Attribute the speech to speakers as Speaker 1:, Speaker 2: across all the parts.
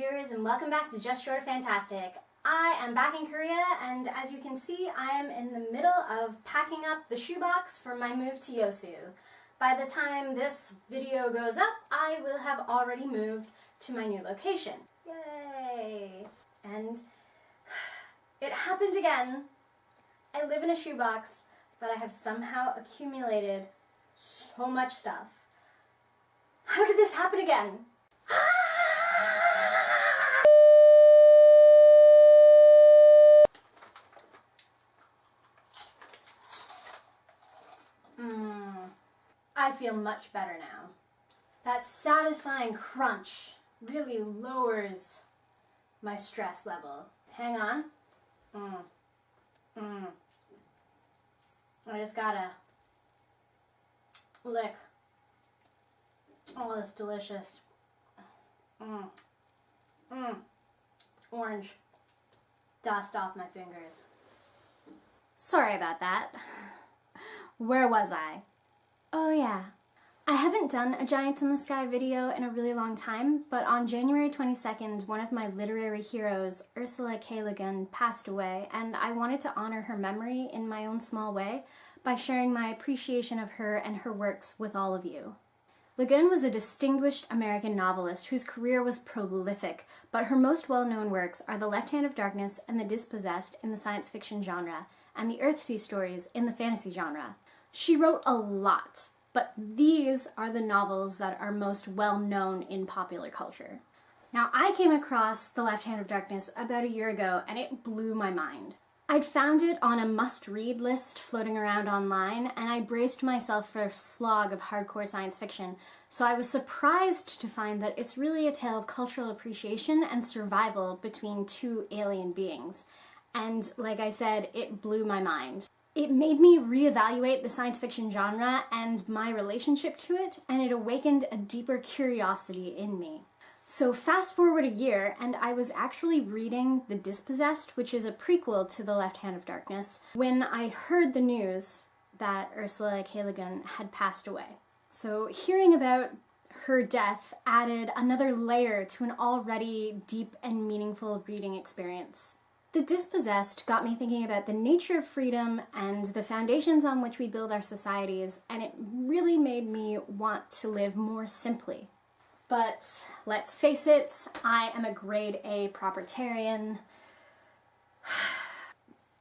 Speaker 1: viewers, and welcome back to Just Short of Fantastic. I am back in Korea, and as you can see, I am in the middle of packing up the shoebox for my move to Yosu. By the time this video goes up, I will have already moved to my new location. Yay! And it happened again. I live in a shoebox, but I have somehow accumulated so much stuff. How did this happen again? I feel much better now. That satisfying crunch really lowers my stress level. Hang on. I just gotta lick all this delicious orange dust off my fingers. Sorry about that. Where was I? Oh yeah. I haven't done a Giants in the Sky video in a really long time, but on January 22nd, one of my literary heroes, Ursula K Le Guin, passed away, and I wanted to honor her memory in my own small way by sharing my appreciation of her and her works with all of you. Le Guin was a distinguished American novelist whose career was prolific, but her most well-known works are The Left Hand of Darkness and The Dispossessed in the science fiction genre, and the Earthsea stories in the fantasy genre. She wrote a lot, but these are the novels that are most well-known in popular culture. Now, I came across The Left Hand of Darkness about a year ago, and it blew my mind. I'd found it on a must-read list floating around online, and I braced myself for a slog of hardcore science fiction, so I was surprised to find that it's really a tale of cultural appreciation and survival between two alien beings. And like I said, it blew my mind. It made me reevaluate the science fiction genre and my relationship to it, and it awakened a deeper curiosity in me. So fast forward a year, and I was actually reading The Dispossessed, which is a prequel to The Left Hand of Darkness, when I heard the news that Ursula K Le Guin had passed away. So hearing about her death added another layer to an already deep and meaningful reading experience. The Dispossessed got me thinking about the nature of freedom and the foundations on which we build our societies, and it really made me want to live more simply. But let's face it, I am a grade A propertarian.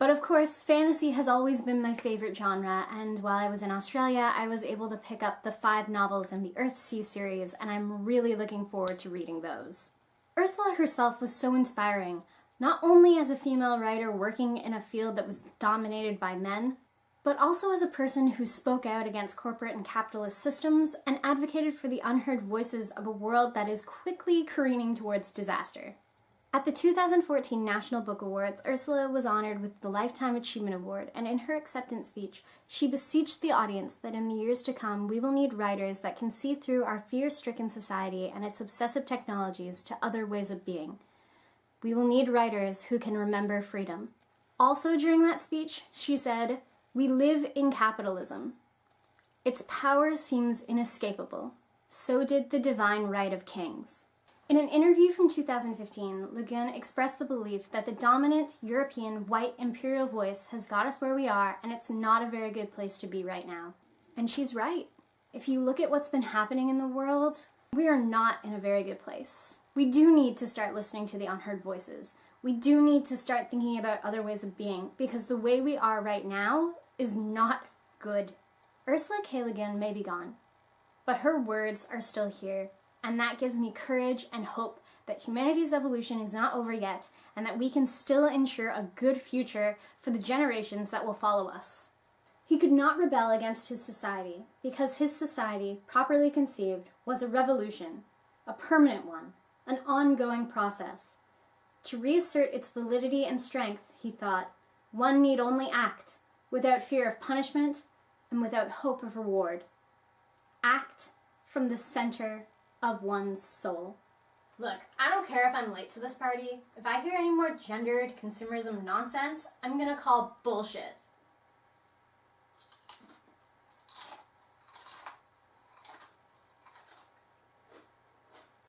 Speaker 1: But of course, fantasy has always been my favorite genre, and while I was in Australia, I was able to pick up the 5 novels in the Earthsea series, and I'm really looking forward to reading those. Ursula herself was so inspiring, not only as a female writer working in a field that was dominated by men, but also as a person who spoke out against corporate and capitalist systems and advocated for the unheard voices of a world that is quickly careening towards disaster. At the 2014 National Book Awards, Ursula was honored with the Lifetime Achievement Award, and in her acceptance speech, she beseeched the audience that in the years to come, we will need writers that can see through our fear-stricken society and its obsessive technologies to other ways of being. We will need writers who can remember freedom. Also during that speech, she said, "We live in capitalism. Its power seems inescapable. So did the divine right of kings." In an interview from 2015, Le Guin expressed the belief that the dominant European white imperial voice has got us where we are, and it's not a very good place to be right now. And she's right. If you look at what's been happening in the world, we are not in a very good place. We do need to start listening to the unheard voices. We do need to start thinking about other ways of being, because the way we are right now is not good. Ursula K Le Guin may be gone, but her words are still here, and that gives me courage and hope that humanity's evolution is not over yet, and that we can still ensure a good future for the generations that will follow us. He could not rebel against his society, because his society, properly conceived, was a revolution, a permanent one, an ongoing process. To reassert its validity and strength, he thought, one need only act, without fear of punishment and without hope of reward. Act from the center of one's soul. Look, I don't care if I'm late to this party. If I hear any more gendered consumerism nonsense, I'm gonna call bullshit.